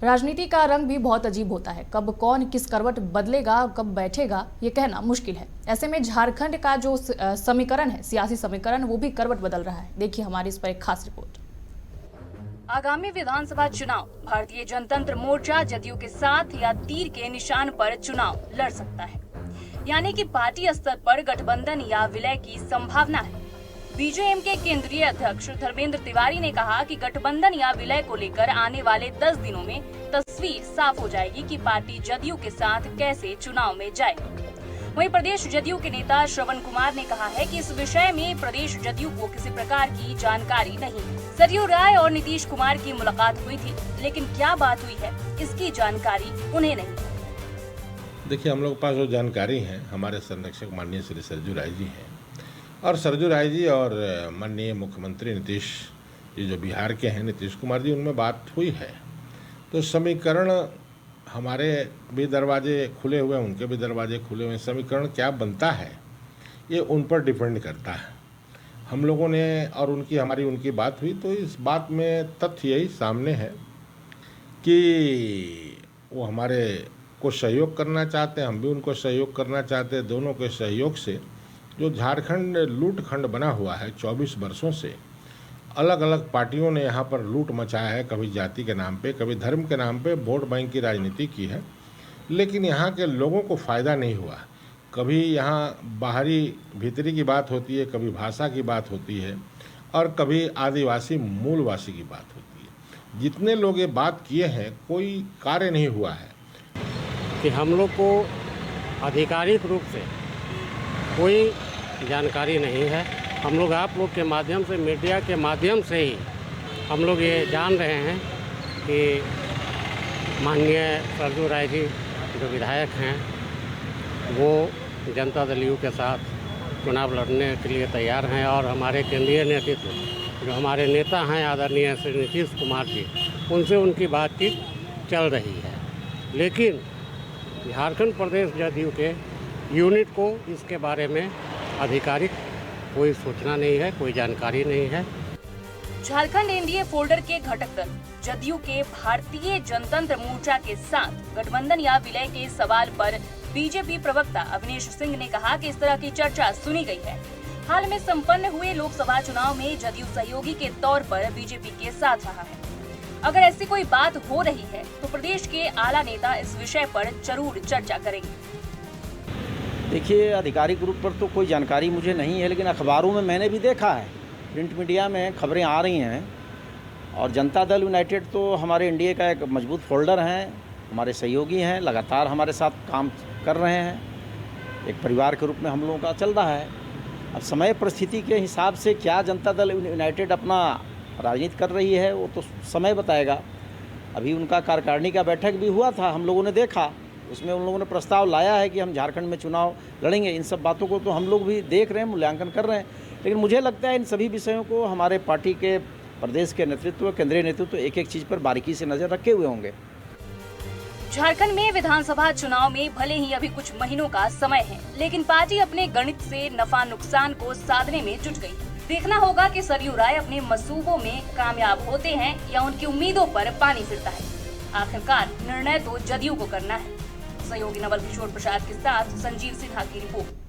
राजनीति का रंग भी बहुत अजीब होता है। कब कौन किस करवट बदलेगा, कब बैठेगा, ये कहना मुश्किल है। ऐसे में झारखंड का जो समीकरण है, सियासी समीकरण, वो भी करवट बदल रहा है। देखिए हमारी इस पर एक खास रिपोर्ट। आगामी विधानसभा चुनाव भारतीय जनतंत्र मोर्चा जदयू के साथ या तीर के निशान पर चुनाव लड़ सकता है, यानी कि पार्टी स्तर पर गठबंधन या विलय की संभावना है। बीजेएम के केंद्रीय अध्यक्ष धर्मेंद्र तिवारी ने कहा कि गठबंधन या विलय को लेकर आने वाले 10 दिनों में तस्वीर साफ हो जाएगी कि पार्टी जदयू के साथ कैसे चुनाव में जाए। वहीं प्रदेश जदयू के नेता श्रवण कुमार ने कहा है कि इस विषय में प्रदेश जदयू को किसी प्रकार की जानकारी नहीं। सरयू राय और नीतीश कुमार की मुलाकात हुई थी, लेकिन क्या बात हुई है इसकी जानकारी उन्हें नहीं। देखिए, हम लोग के पास जो जानकारी है, हमारे संरक्षक माननीय श्री सरयू राय जी हैं, और सरयू राय जी और माननीय मुख्यमंत्री नीतीश जी जो बिहार के हैं, नीतीश कुमार जी, उनमें बात हुई है। तो समीकरण, हमारे भी दरवाजे खुले हुए हैं, उनके भी दरवाजे खुले हुए हैं। समीकरण क्या बनता है ये उन पर डिपेंड करता है। हम लोगों ने और हमारी उनकी बात हुई, तो इस बात में तथ्य यही सामने है कि वो हमारे को सहयोग करना चाहते हैं, हम भी उनको सहयोग करना चाहते हैं। दोनों के सहयोग से जो झारखंड लूट खंड बना हुआ है 24 वर्षों से, अलग अलग पार्टियों ने यहाँ पर लूट मचाया है। कभी जाति के नाम पे, कभी धर्म के नाम पे वोट बैंक की राजनीति की है, लेकिन यहाँ के लोगों को फ़ायदा नहीं हुआ। कभी यहाँ बाहरी भीतरी की बात होती है, कभी भाषा की बात होती है, और कभी आदिवासी मूलवासी की बात होती है। जितने लोग ये बात किए हैं, कोई कार्य नहीं हुआ है। कि हम लोग को आधिकारिक रूप से कोई जानकारी नहीं है। हम लोग आप लोग के माध्यम से, मीडिया के माध्यम से ही हम लोग ये जान रहे हैं कि माननीय सरयू राय जी जो विधायक हैं, वो जनता दल यू के साथ चुनाव लड़ने के लिए तैयार हैं। और हमारे केंद्रीय नेतृत्व जो हमारे नेता हैं आदरणीय श्री नीतीश कुमार जी, उनसे उनकी बातचीत चल रही है। लेकिन झारखंड प्रदेश जदयू के यूनिट को इसके बारे में आधिकारिक कोई सूचना नहीं है, कोई जानकारी नहीं है। झारखंड एनडीए फोल्डर के घटक दल जदयू के भारतीय जनतंत्र मोर्चा के साथ गठबंधन या विलय के सवाल पर बीजेपी प्रवक्ता अवनीश सिंह ने कहा कि इस तरह की चर्चा सुनी गई है। हाल में संपन्न हुए लोकसभा चुनाव में जदयू सहयोगी के तौर पर बीजेपी के साथ रहा है। अगर ऐसी कोई बात हो रही है तो प्रदेश के आला नेता इस विषय पर जरूर चर्चा करेंगे। देखिए, आधिकारिक रूप पर तो कोई जानकारी मुझे नहीं है, लेकिन अखबारों में मैंने भी देखा है, प्रिंट मीडिया में खबरें आ रही हैं। और जनता दल यूनाइटेड तो हमारे एनडीए का एक मजबूत फोल्डर हैं, हमारे सहयोगी हैं, लगातार हमारे साथ काम कर रहे हैं। एक परिवार के रूप में हम लोगों का चल रहा है। अब समय परिस्थिति के हिसाब से क्या जनता दल यूनाइटेड अपना राजनीति कर रही है, वो तो समय बताएगा। अभी उनका कार्यकारिणी का बैठक भी हुआ था, हम लोगों ने देखा। उसमें उन लोगों ने प्रस्ताव लाया है कि हम झारखंड में चुनाव लड़ेंगे। इन सब बातों को तो हम लोग भी देख रहे हैं, मूल्यांकन कर रहे हैं। लेकिन मुझे लगता है इन सभी विषयों को हमारे पार्टी के प्रदेश के नेतृत्व, केंद्रीय नेतृत्व एक एक चीज़ पर बारीकी से नज़र रखे हुए होंगे। झारखंड में विधानसभा चुनाव में भले ही अभी कुछ महीनों का समय है, लेकिन पार्टी अपने गणित से नफा नुकसान को साधने में जुट गई। देखना होगा कि सरयू राय अपने मंसूबों में कामयाब होते हैं या उनकी उम्मीदों पर पानी फिरता है। आखिरकार निर्णय तो जदयू को करना है। सहयोगी नवल किशोर प्रसाद के साथ संजीव सिन्हा की रिपोर्ट।